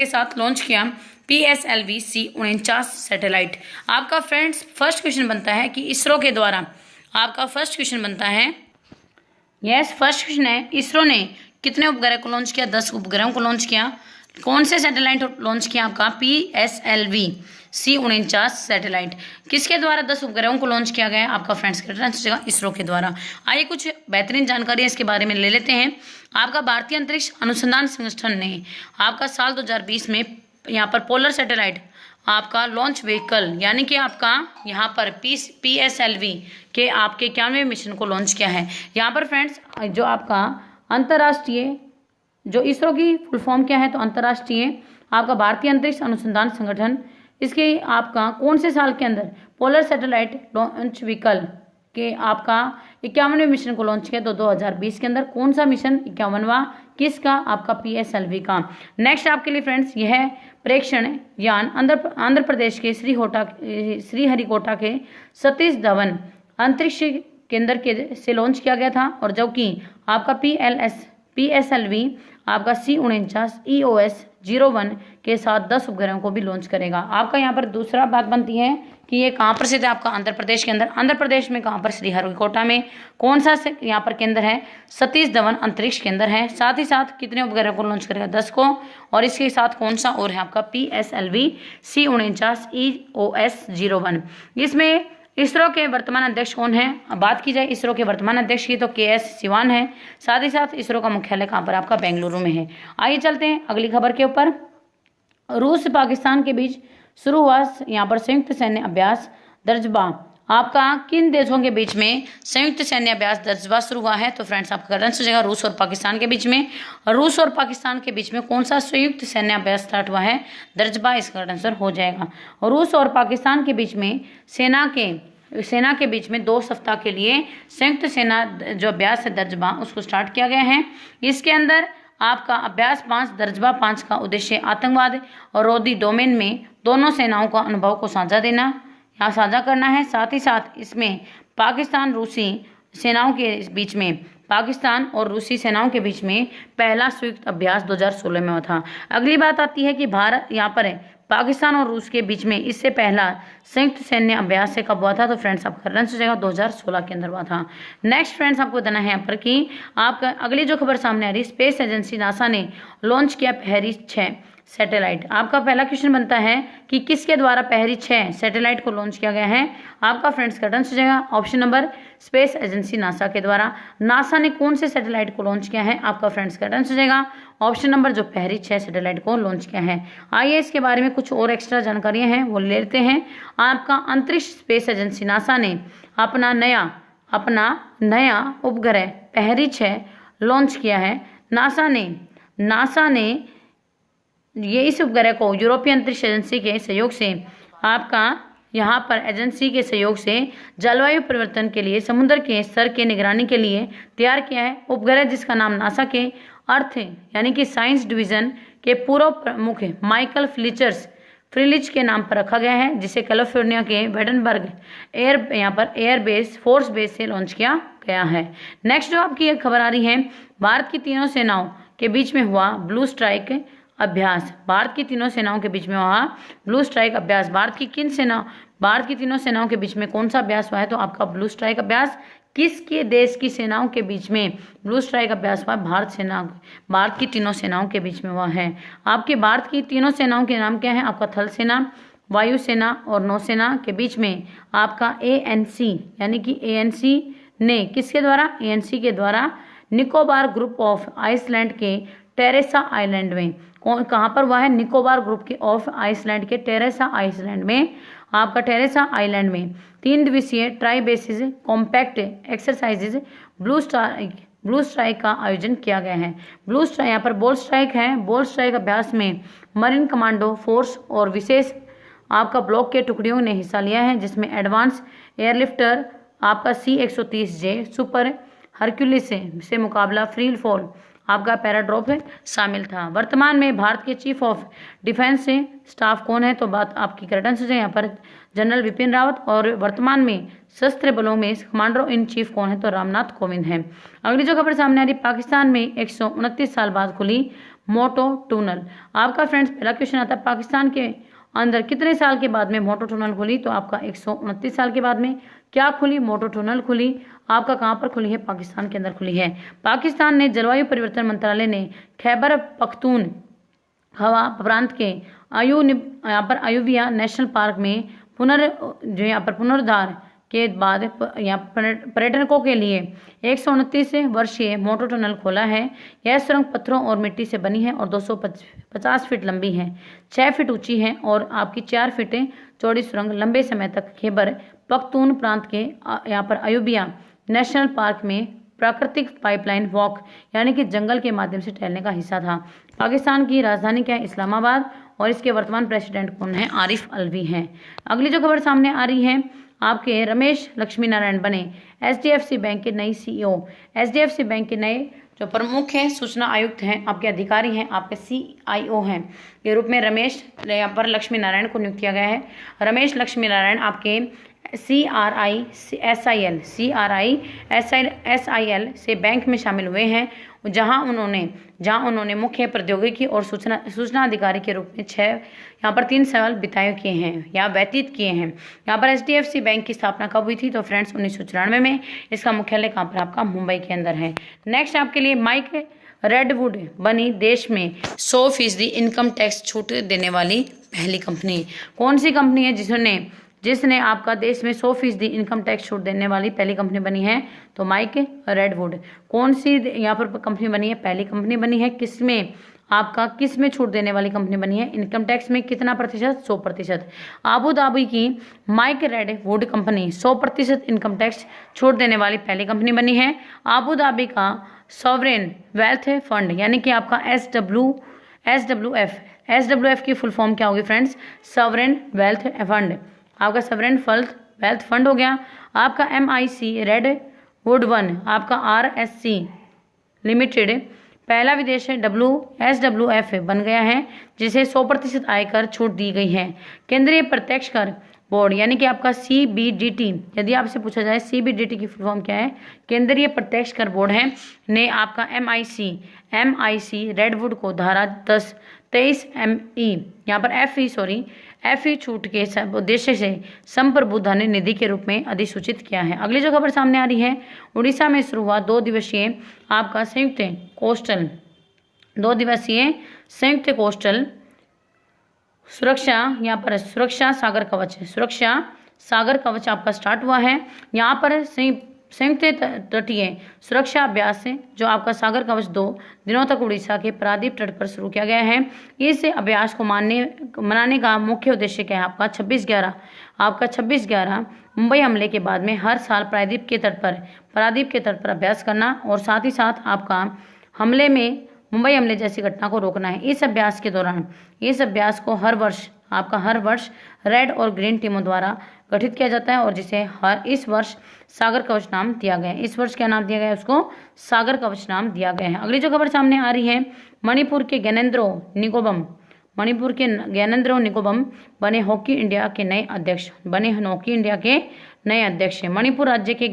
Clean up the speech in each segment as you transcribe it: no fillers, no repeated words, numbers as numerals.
के साथ लॉन्च किया PSLV-C49 सैटेलाइट। आपका फ्रेंड्स फर्स्ट क्वेश्चन बनता है कि इसरो के द्वारा आपका फर्स्ट क्वेश्चन बनता है, फर्स्ट क्वेश्चन है, इसरो ने कितने उपग्रह को लॉन्च किया? 10 उपग्रहों को लॉन्च किया। कौन से सैटेलाइट लॉन्च किया? आपका PSLV-C49 सैटेलाइट। किसके द्वारा 10 उपग्रहों को लॉन्च किया गया? आपका फ्रेंड्स इसरो के द्वारा। आइए कुछ बेहतरीन जानकारी इसके बारे में ले लेते हैं। आपका भारतीय अंतरिक्ष अनुसंधान संगठन ने आपका साल 2020 में यहाँ पर पोलर सैटेलाइट आपका लॉन्च व्हीकल यानी कि आपका यहाँ पर PSLV के आपके 91वें मिशन को लॉन्च किया है। यहाँ पर फ्रेंड्स जो आपका अंतर्राष्ट्रीय जो इसरो की फुल फॉर्म क्या है, तो अंतर्राष्ट्रीय आपका भारतीय अंतरिक्ष अनुसंधान संगठन, इसके आपका कौन से साल के अंदर पोलर सैटेलाइट लॉन्च व्हीकल के आपका 51वें मिशन को लॉन्च किया? तो 2020 के अंदर। कौन सा मिशन 51वां? किसका? आपका PSLV का। नेक्स्ट आपके लिए फ्रेंड्स यह प्रेक्षण यान आंध्र प्रदेश के श्रीहरिकोटा के सतीश धवन अंतरिक्ष केंद्र के से लॉन्च किया गया था, और जबकि आपका PSLV आपका C49 EOS-01 के साथ 10 उपग्रहों को भी लॉन्च करेगा। आपका यहाँ पर दूसरा बात बनती है कि ये कहाँ पर स्थित है? आपका आंध्र प्रदेश के अंदर। आंध्र प्रदेश में कहाँ पर? श्रीहरिकोटा में। कौन सा यहाँ पर केंद्र है? सतीश धवन अंतरिक्ष केंद्र है। साथ ही साथ कितने उपग्रह को लॉन्च करेगा? 10 को। और इसके साथ कौन सा और है? आपका PSLV-C49 EOS-01। इसमें इसरो के वर्तमान अध्यक्ष कौन है? बात की जाए इसरो के वर्तमान अध्यक्ष की तो KS सिवान है। साथ ही साथ इसरो का मुख्यालय कहाँ पर? आपका बेंगलुरु में है। आइए चलते हैं अगली खबर के ऊपर। रूस से पाकिस्तान के बीच शुरू हुआ यहाँ पर संयुक्त सैन्य अभ्यास दर्जबा। आपका किन देशों के बीच में संयुक्त सैन्य अभ्यास दर्जबा शुरू हुआ है? तो फ्रेंड्स आपका आंसर हो जाएगा रूस और पाकिस्तान के बीच में। रूस और पाकिस्तान के बीच में कौन सा संयुक्त सैन्य अभ्यास स्टार्ट हुआ है? दर्जबा इसका आंसर हो जाएगा। रूस और पाकिस्तान के बीच में सेना के बीच में 2 सप्ताह के लिए संयुक्त सेना जो अभ्यास है दर्जबा उसको स्टार्ट किया गया है। इसके अंदर आपका अभ्यास 5 दर्जबा 5 का उद्देश्य आतंकवाद और रोधी डोमेन में दोनों सेनाओं का अनुभव को साझा करना है। साथ ही साथ इसमें पाकिस्तान और रूसी सेनाओं के बीच में पहला संयुक्त अभ्यास 2016 में हुआ था। अगली बात आती है कि भारत यहाँ पर पाकिस्तान और रूस के बीच में इससे पहला संयुक्त सैन्य अभ्यास से कब हुआ था? तो फ्रेंड्स आपका रन हो जाएगा 2016 के अंदर हुआ था। नेक्स्ट फ्रेंड्स आपको बताना है यहाँ पर कि आपका अगली जो खबर सामने आ रही, स्पेस एजेंसी नासा ने लॉन्च किया पहली 6 सैटेलाइट। आपका पहला क्वेश्चन बनता है कि किसके द्वारा पहली 6 सैटेलाइट को लॉन्च किया गया है? आपका फ्रेंड्स का आंसर हो जाएगा option number space agency NASA के द्वारा। नासा ने कौन से सैटेलाइट को लॉन्च किया है? आपका फ्रेंड्स का आंसर हो जाएगा ऑप्शन नंबर जो पहली 6 सैटेलाइट को लॉन्च किया है। आइए इसके बारे में कुछ और एक्स्ट्रा जानकारियां हैं वो ले लेते हैं। आपका अंतरिक्ष स्पेस एजेंसी नासा ने अपना नया उपग्रह पहली 6 लॉन्च किया है। नासा ने ये इस उपग्रह को यूरोपीय अंतरिक्ष एजेंसी के सहयोग से आपका यहाँ पर एजेंसी के सहयोग से जलवायु परिवर्तन के लिए समुद्र के स्तर के निगरानी के लिए तैयार किया है। उपग्रह जिसका नाम नासा के अर्थ यानी कि साइंस डिवीजन के पूर्व प्रमुख माइकल फ्रिलिच के नाम पर रखा गया है, जिसे कैलिफोर्निया के वेडनबर्ग फोर्स बेस से लॉन्च किया गया है। नेक्स्ट जो आपकी एक खबर आ रही है, भारत की तीनों सेनाओं के बीच में हुआ ब्लू स्ट्राइक अभ्यास। भारत की तीनों सेनाओं के बीच में हुआ ब्लू स्ट्राइक अभ्यास। भारत की तीनों सेनाओं के बीच में कौन सा अभ्यास हुआ है? तो आपका ब्लू स्ट्राइक अभ्यास। किसके देश की सेनाओं के बीच में ब्लू स्ट्राइक अभ्यास हुआ? भारत की तीनों सेनाओं के बीच में हुआ है। आपके भारत की तीनों सेनाओं के नाम क्या है? आपका थल सेना, वायुसेना और नौसेना के बीच में आपका ANC यानी कि ANC ने किसके द्वारा? ANC के द्वारा निकोबार ग्रुप ऑफ आइसलैंड के टेरेसा आइलैंड में। कहाँ पर हुआ है? निकोबार ग्रुप ऑफ आइसलैंड के टेरेसा आइसलैंड में। आपका टेरेसा आइलैंड में 3 दिवसीय try basis compact exercises blue strike का आयोजन किया गया है। ब्लू स्ट्राइक यहाँ पर बोल्ड स्ट्राइक है। बोल्ड स्ट्राइक अभ्यास में मरीन कमांडो फोर्स और विशेष आपका ब्लॉक के टुकड़ियों ने हिस्सा लिया है, जिसमें एडवांस एयरलिफ्टर आपका C-130J सुपर हरक्यूलिस से मुकाबला फ्री फॉल आपका पैराड्रॉप शामिल था। वर्तमान में भारत के चीफ ऑफ डिफेंस स्टाफ कौन है? तो बात आपकी करेक्ट आंसर है यहाँ पर जनरल विपिन रावत। और वर्तमान में सशस्त्र बलों में कमांडर इन चीफ कौन है? तो रामनाथ कोविंद है। अगली जो खबर सामने आ रही, पाकिस्तान में 129 साल बाद खुली मोटो टनल। आपका फ्रेंड्स पहला क्वेश्चन आता है, पाकिस्तान के अंदर कितने साल के बाद में मोटो टनल खुली? तो आपका 129 साल के बाद में क्या खुली? मोटो टनल खुली। आपका कहाँ पर खुली है? पाकिस्तान के अंदर खुली है। पाकिस्तान ने जलवायु परिवर्तन मंत्रालय ने खैबर पख्तूनख्वा प्रांत के यहाँ पर अयूविया नेशनल पार्क में पुनरुद्धार के बाद यहाँ पर्यटकों के लिए 129 वर्षीय मोटो टनल खोला है। यह सुरंग पत्थरों और मिट्टी से बनी है और 250 फीट लंबी है, 6 फीट ऊंची है और आपकी 4 फीट चौड़ी सुरंग लंबे समय तक खैबर पख्तून प्रांत के यहाँ पर अयूबिया नेशनल पार्क में प्राकृतिक पाइपलाइन वॉक यानी कि जंगल के माध्यम से टहलने का हिस्सा था। पाकिस्तान की राजधानी क्या है? इस्लामाबाद। और इसके वर्तमान प्रेसिडेंट कौन है? आरिफ अलवी हैं। अगली जो खबर सामने आ रही है, आपके रमेश लक्ष्मी नारायण बने HDFC बैंक के नई CEO। HDFC बैंक के नए जो प्रमुख हैं, सूचना आयुक्त हैं, आपके अधिकारी हैं, आपके CIO हैं के रूप में रमेश यहाँ पर लक्ष्मी नारायण को नियुक्त किया गया है। रमेश लक्ष्मी नारायण आपके CRISIL से बैंक में शामिल हुए हैं, जहां उन्होंने मुख्य प्रौद्योगिकी और सूचना अधिकारी के रूप में 3 साल व्यतीत किए हैं। यहाँ पर HDFC बैंक की स्थापना कब हुई थी? तो फ्रेंड्स 1994 में। इसका मुख्यालय कहाँ पर? आपका मुंबई के अंदर है। नेक्स्ट आपके लिए माइक रेडवुड बनी देश में 100% इनकम टैक्स छूट देने वाली पहली कंपनी। कौन सी कंपनी है जिसने आपका देश में 100% इनकम टैक्स छूट देने वाली पहली कंपनी बनी है? तो माइक रेडवुड। कौन सी यहाँ पर कंपनी बनी है? पहली कंपनी बनी है। किसमें छूट देने वाली कंपनी बनी है? इनकम टैक्स में कितना प्रतिशत? 100%। आबू धाबी की Mike Redwood company 100% income tax छूट देने वाली पहली कंपनी बनी है। आबू धाबी का सॉवरेन वेल्थ फंड यानी कि आपका SWF की फुल फॉर्म क्या होगी फ्रेंड्स? Sovereign wealth fund. आपका सॉवरेन वेल्थ फंड हो गया। आपका MIC रेडवुड 1 आपका RSC लिमिटेड पहला विदेश SWF बन गया है, जिसे 100% आयकर छूट दी गई है। केंद्रीय प्रत्यक्ष कर बोर्ड यानी कि आपका CBDT, यदि आपसे पूछा जाए CBDT की फुल फॉर्म क्या है? केंद्रीय प्रत्यक्ष कर बोर्ड है, ने आपका MIC रेडवुड को धारा 10-23 ME यहाँ पर FE छूट के उद्देश्य से संप्रभु धन निधि के रूप में अधिसूचित किया है। अगली जो खबर सामने आ रही है, उड़ीसा में शुरू हुआ 2 दिवसीय आपका संयुक्त कोस्टल सुरक्षा यहाँ पर सुरक्षा सागर कवच आपका स्टार्ट हुआ है। यहाँ पर संयुक्त तटीय सुरक्षा अभ्यास जो आपका सागर कवच 2 दिनों तक उड़ीसा के पारादीप तट पर शुरू किया गया है। इस अभ्यास को मनाने का मुख्य उद्देश्य क्या है? आपका 26/11 मुंबई हमले के बाद में हर साल पारादीप के तट पर अभ्यास करना और साथ ही साथ आपका मुंबई हमले जैसी घटना को रोकना है। इस अभ्यास के दौरान इस अभ्यास को हर वर्ष रेड और ग्रीन टीमों द्वारा गठित किया जाता है और जिसे इस वर्ष सागर कवच नाम दिया गया है। इस वर्ष क्या नाम दिया गया है? उसको सागर कवच नाम दिया गया है। अगली जो खबर सामने आ रही है, मणिपुर के ज्ञानेंद्रो निकोबम बने हॉकी इंडिया के नए अध्यक्ष। मणिपुर राज्य के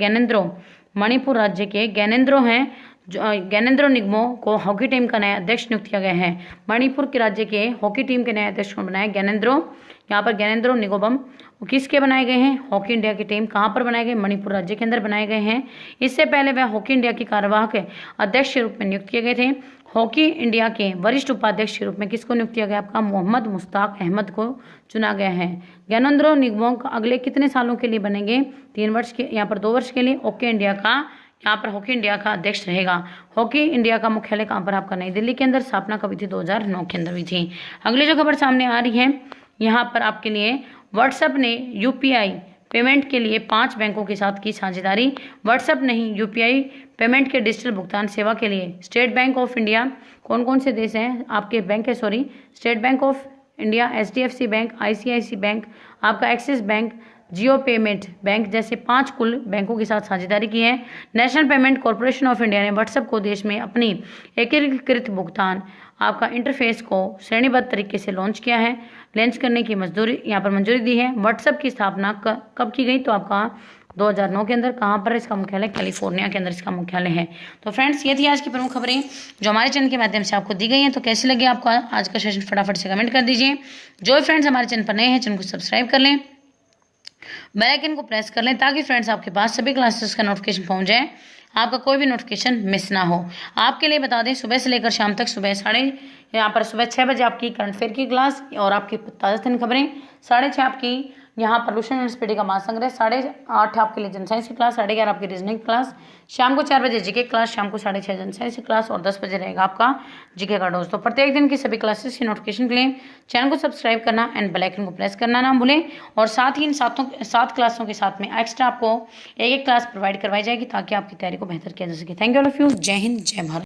ज्ञानेंद्रो निगमो को हॉकी टीम का नया अध्यक्ष नियुक्त किया गया है। मणिपुर के राज्य के हॉकी टीम के नए अध्यक्ष को बनाया ज्ञानेंद्रो निगोबम। किसके बनाए गए हैं? हॉकी इंडिया की टीम। कहाँ पर बनाए गए? मणिपुर राज्य के अंदर बनाए गए हैं। इससे पहले वह हॉकी इंडिया की कार्यवाहक अध्यक्ष के रूप में नियुक्त किए गए थे। हॉकी इंडिया के वरिष्ठ उपाध्यक्ष के रूप में किसको नियुक्त किया गया? आपका मोहम्मद मुश्ताक अहमद को चुना गया है। ज्ञानेंद्रो निगमो अगले कितने सालों के लिए बनेंगे? 3 वर्ष के, यहाँ पर 2 वर्ष के लिए हॉकी इंडिया का अध्यक्ष रहेगा। हॉकी इंडिया का मुख्यालय कहाँ पर? आपका नई दिल्ली के अंदर। स्थापना कभी थी? 2009 के अंदर हुई थी। अगली जो खबर सामने आ रही है, यहाँ पर आपके लिए व्हाट्सएप ने UPI पेमेंट के लिए 5 बैंकों के साथ की साझेदारी। व्हाट्सएप नहीं, UPI पेमेंट के डिजिटल भुगतान सेवा के लिए स्टेट बैंक ऑफ इंडिया, कौन से देश हैं आपके बैंक है? State bank of India, HDFC bank, ICICI bank, आपका एक्सिस बैंक, जियो पेमेंट बैंक जैसे 5 कुल बैंकों के साथ साझेदारी की है। National payment corporation of India ने व्हाट्सएप को देश में अपनी एकीकृत भुगतान आपका इंटरफेस को श्रेणीबद्ध तरीके से लॉन्च करने की मंजूरी दी है। व्हाट्सएप की स्थापना कब की गई? तो आपका 2009 के अंदर। कहाँ पर इसका मुख्यालय? कैलिफोर्निया के अंदर इसका मुख्यालय है। तो फ्रेंड्स ये थी आज की प्रमुख खबरें जो हमारे चैनल के माध्यम से आपको दी गई हैं। तो कैसी लगी आपको आज का सेशन फटाफट से कमेंट कर दीजिए। जो फ्रेंड्स हमारे चैनल पर नए हैं चैनल को सब्सक्राइब कर लें, बेल आइकन को प्रेस कर लें ताकि फ्रेंड्स आपके पास सभी क्लासेस का नोटिफिकेशन पहुंच जाए, आपका कोई भी नोटिफिकेशन मिस ना हो। आपके लिए बता दें सुबह से लेकर शाम तक सुबह 6 बजे आपकी करंट अफेयर की क्लास और आपकी ताज़ा खबरें, 6:30 आपकी यहाँ पोल्यूशन एंड स्पीडी का महासंग्रह, 8:30 आपके लिए जनसाइंस की क्लास, 11:30 आपकी रीजनिंग क्लास, शाम को 4 बजे जीके क्लास, शाम को 6:30 जनसाइंस की क्लास और 10 बजे रहेगा आपका जीके का डोज। तो प्रत्येक दिन की सभी क्लासेस की नोटिफिकेशन के लिए चैनल को सब्सक्राइब करना एंड बेल आइकन को प्रेस करना ना भूलें। और साथ ही इन 7 क्लासों के साथ में एक्स्ट्रा आपको एक क्लास प्रोवाइड करवाई जाएगी ताकि आपकी तैयारी को बेहतर किया जा सके। Thank you all of you. जय हिंद, जय भारत।